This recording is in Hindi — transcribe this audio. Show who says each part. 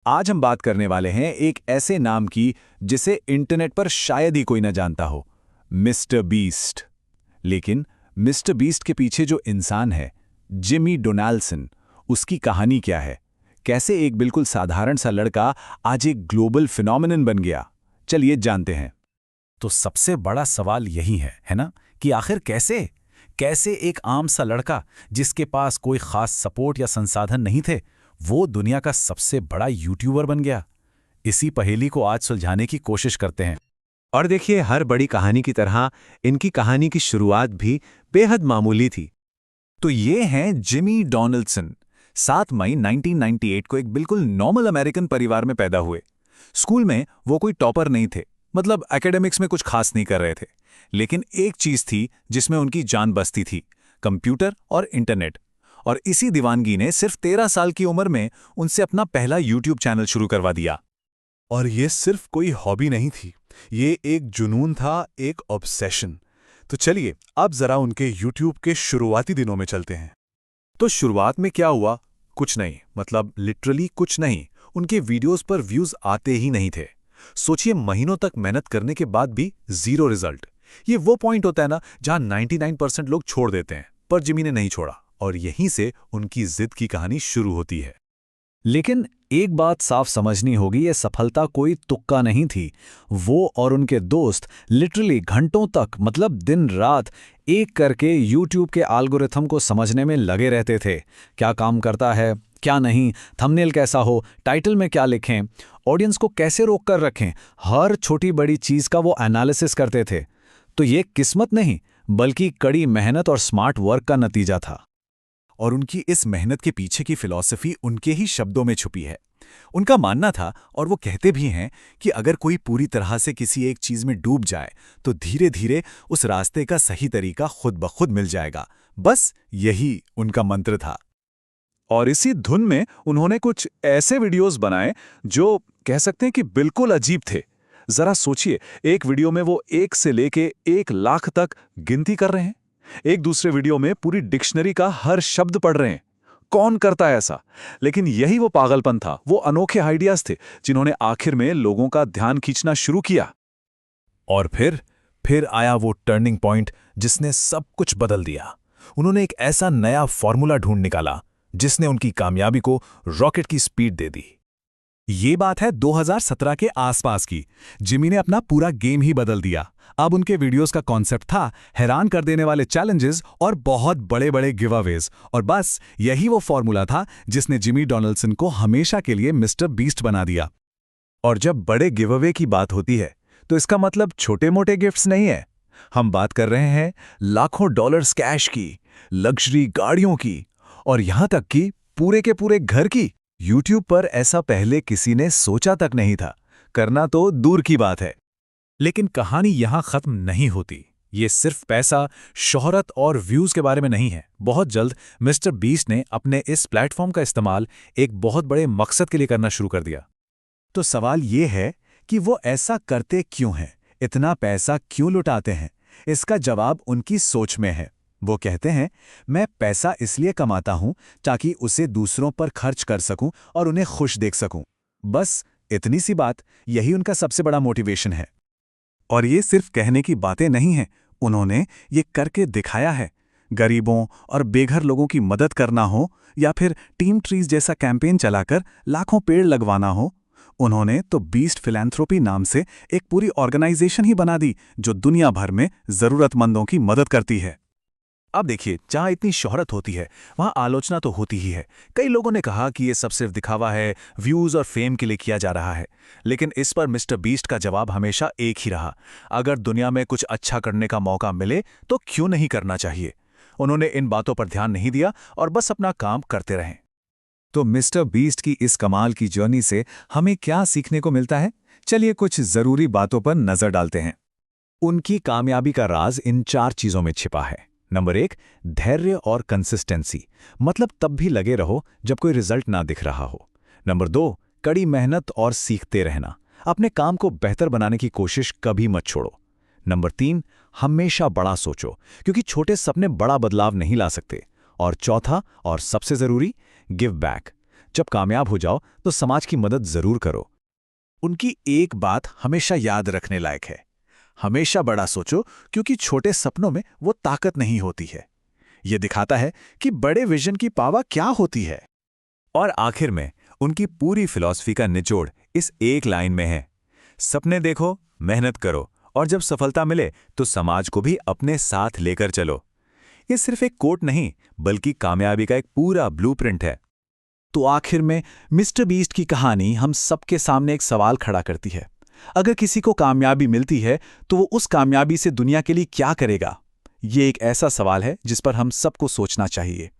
Speaker 1: आज हम बात करने वाले हैं एक ऐसे नाम की जिसे इंटरनेट पर शायद ही कोई न जानता हो, मिस्टर बीस्ट। लेकिन मिस्टर बीस्ट के पीछे जो इंसान है, जिमी डोनाल्डसन, उसकी कहानी क्या है? कैसे एक बिल्कुल साधारण सा लड़का आज एक ग्लोबल फिनोमिनन बन गया? चलिए जानते हैं।
Speaker 2: तो सबसे बड़ा सवाल यही है ना, कि आखिर कैसे कैसे एक आम सा लड़का जिसके पास कोई खास सपोर्ट या संसाधन नहीं थे, वो दुनिया का सबसे बड़ा यूट्यूबर बन गया। इसी पहेली को आज सुलझाने की कोशिश करते हैं।
Speaker 3: और देखिए, हर बड़ी कहानी की तरह इनकी कहानी की शुरुआत भी बेहद मामूली थी।
Speaker 1: तो ये हैं जिमी डोनाल्डसन। 7 मई 1998 को एक बिल्कुल नॉर्मल अमेरिकन परिवार में पैदा हुए। स्कूल में वो कोई टॉपर नहीं थे, मतलब एकेडमिक्स में कुछ खास नहीं कर रहे थे। लेकिन एक चीज थी जिसमें उनकी जान बसती थी, कंप्यूटर और इंटरनेट। और इसी दीवानगी ने सिर्फ 13 साल की उम्र में उनसे अपना पहला यूट्यूब चैनल शुरू करवा दिया।
Speaker 4: और ये सिर्फ कोई हॉबी नहीं थी, ये एक जुनून था, एक ऑब्सेशन। तो चलिए अब जरा उनके यूट्यूब के शुरुआती दिनों में चलते हैं। तो शुरुआत में क्या हुआ? कुछ नहीं, मतलब लिटरली कुछ नहीं। उनके वीडियोस पर व्यूज आते ही नहीं थे। सोचिए, महीनों तक मेहनत करने के बाद भी जीरो रिजल्ट। ये वो पॉइंट होता है ना जहां 99% लोग छोड़ देते हैं, पर जिमी ने नहीं छोड़ा। और यहीं से उनकी जिद की कहानी शुरू होती है।
Speaker 1: लेकिन एक बात साफ समझनी होगी, ये सफलता कोई तुक्का नहीं थी। वो और उनके दोस्त लिटरली घंटों तक, मतलब दिन रात एक करके यूट्यूब के एल्गोरिथम को समझने में लगे रहते थे। क्या काम करता है, क्या नहीं, थंबनेल कैसा हो, टाइटल में क्या लिखें, ऑडियंस को कैसे रोक कर रखें, हर छोटी बड़ी चीज का वो एनालिसिस करते थे। तो ये किस्मत नहीं, बल्कि कड़ी मेहनत और स्मार्ट वर्क का नतीजा था। और उनकी इस मेहनत के पीछे की फिलॉसफी उनके ही शब्दों में छुपी है। उनका मानना था, और वो कहते भी हैं, कि अगर कोई पूरी तरह से किसी एक चीज में डूब जाए तो धीरे धीरे उस रास्ते का सही तरीका खुद ब खुद मिल जाएगा। बस यही उनका मंत्र था। और इसी धुन में उन्होंने कुछ ऐसे वीडियोस बनाए जो कह सकते हैं कि बिल्कुल अजीब थे। जरा सोचिए, एक वीडियो में वो 1 से लेके 1 लाख तक गिनती कर रहे हैं। एक दूसरे वीडियो में पूरी डिक्शनरी का हर शब्द पढ़ रहे हैं। कौन करता है ऐसा? लेकिन यही वो पागलपन था, वो अनोखे आइडियाज थे जिन्होंने आखिर में लोगों का ध्यान खींचना शुरू किया।
Speaker 2: और फिर आया वो टर्निंग पॉइंट जिसने सब कुछ बदल दिया। उन्होंने एक ऐसा नया फॉर्मूला ढूंढ निकाला जिसने उनकी कामयाबी को रॉकेट की स्पीड दे दी।
Speaker 1: ये बात है 2017 के आसपास की। जिमी ने अपना पूरा गेम ही बदल दिया। अब उनके वीडियोस का कॉन्सेप्ट था हैरान कर देने वाले चैलेंजेस और बहुत बड़े बड़े गिव अवेज। और बस यही वो फॉर्मूला था जिसने जिमी डोनाल्डसन को हमेशा के लिए मिस्टर बीस्ट बना दिया। और जब बड़े गिव अवे की बात होती है तो इसका मतलब छोटे मोटे गिफ्ट्स नहीं है। हम बात कर रहे हैं लाखों डॉलर्स कैश की, लग्जरी गाड़ियों की, और यहां तक कि पूरे के पूरे घर की। यूट्यूब पर ऐसा पहले किसी ने सोचा तक नहीं था, करना तो दूर की बात है।
Speaker 2: लेकिन कहानी यहां खत्म नहीं होती। ये सिर्फ पैसा, शोहरत और व्यूज के बारे में नहीं है। बहुत जल्द मिस्टर बीस्ट ने अपने इस प्लेटफॉर्म का इस्तेमाल एक बहुत बड़े मकसद के लिए करना शुरू कर दिया।
Speaker 1: तो सवाल ये है कि वो ऐसा करते क्यों हैं, इतना पैसा क्यों लुटाते हैं? इसका जवाब उनकी सोच में है। वो कहते हैं, मैं पैसा इसलिए कमाता हूं ताकि उसे दूसरों पर खर्च कर सकूं और उन्हें खुश देख सकूं। बस इतनी सी बात, यही उनका सबसे बड़ा मोटिवेशन है। और ये सिर्फ कहने की बातें नहीं हैं, उन्होंने ये करके दिखाया है। गरीबों और बेघर लोगों की मदद करना हो या फिर टीम ट्रीज जैसा कैंपेन चलाकर लाखों पेड़ लगवाना हो, उन्होंने तो बीस्ट फिलैंथ्रोपी नाम से एक पूरी ऑर्गेनाइजेशन ही बना दी जो दुनिया भर में जरूरतमंदों की मदद करती है। अब देखिए, जहां इतनी शोहरत होती है वहां आलोचना तो होती ही है। कई लोगों ने कहा कि ये सब सिर्फ दिखावा है, व्यूज और फेम के लिए किया जा रहा है। लेकिन इस पर मिस्टर बीस्ट का जवाब हमेशा एक ही रहा, अगर दुनिया में कुछ अच्छा करने का मौका मिले तो क्यों नहीं करना चाहिए। उन्होंने इन बातों पर ध्यान नहीं दिया और बस अपना काम करते रहे। तो मिस्टर बीस्ट की इस कमाल की जर्नी से हमें क्या सीखने को मिलता है? चलिए कुछ जरूरी बातों पर नजर डालते हैं। उनकी कामयाबी का राज इन 4 चीजों में छिपा है। नंबर 1, धैर्य और कंसिस्टेंसी, मतलब तब भी लगे रहो जब कोई रिजल्ट ना दिख रहा हो। नंबर 2, कड़ी मेहनत और सीखते रहना, अपने काम को बेहतर बनाने की कोशिश कभी मत छोड़ो। नंबर 3, हमेशा बड़ा सोचो, क्योंकि छोटे सपने बड़ा बदलाव नहीं ला सकते। और चौथा और सबसे जरूरी, गिव बैक। जब कामयाब हो जाओ तो समाज की मदद जरूर करो। उनकी एक बात हमेशा याद रखने लायक है, हमेशा बड़ा सोचो, क्योंकि छोटे सपनों में वो ताकत नहीं होती है। ये दिखाता है कि बड़े विजन की पावर क्या होती है।
Speaker 2: और आखिर में उनकी पूरी फिलॉसफी का निचोड़ इस एक लाइन में है, सपने देखो, मेहनत करो, और जब सफलता मिले तो समाज को भी अपने साथ लेकर चलो। ये सिर्फ एक कोट नहीं, बल्कि कामयाबी का एक पूरा ब्लूप्रिंट है।
Speaker 1: तो आखिर में मिस्टर बीस्ट की कहानी हम सबके सामने एक सवाल खड़ा करती है। अगर किसी को कामयाबी मिलती है तो वो उस कामयाबी से दुनिया के लिए क्या करेगा? ये एक ऐसा सवाल है जिस पर हम सबको सोचना चाहिए।